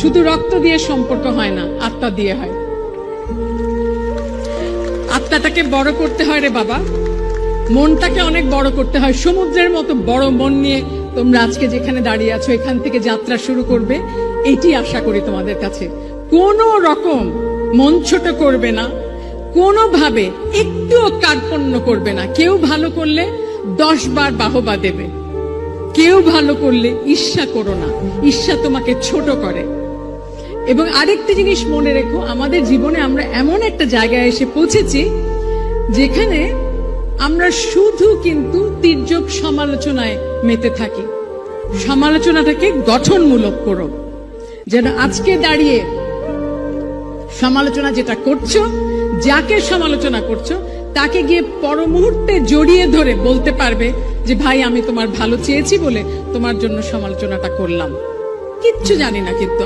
শুধু রক্ত দিয়ে সম্পর্ক হয় না, আত্মা দিয়ে হয়। আত্মাটাকে বড় করতে হয় রে বাবা, মনটাকে অনেক বড় করতে হয়। সমুদ্রের মতো বড় মন নিয়ে তোমরা আজকে যেখানে দাঁড়িয়ে আছো, এখান থেকে যাত্রা শুরু করবে, এটি আশা করি তোমাদের কাছে। কোনো রকম মন ছোট করবে না, কোনোভাবে একটুও কার্পণ্য করবে না। কেউ ভালো করলে 10 বার বাহবা দেবে, কেউ ভালো করলে ঈর্ষা করো না, ঈর্ষা তোমাকে ছোট করে। এবং আরেকটি জিনিস মনে রেখো, আমাদের জীবনে আমরা এমন একটা জায়গায় এসে পৌঁছেছি যেখানে আমরা শুধু কিন্তু তির্যক সমালোচনায় মেতে থাকি। সমালোচনাটাকে গঠনমূলক করো, যেন আজকে দাঁড়িয়ে সমালোচনা যেটা করছো, যাকে সমালোচনা করছো, তাকে গিয়ে পর মুহূর্তে জড়িয়ে ধরে বলতে পারবে যে ভাই, আমি তোমার ভালো চেয়েছি বলে তোমার জন্য সমালোচনাটা করলাম। কিচ্ছু জানি না কিন্তু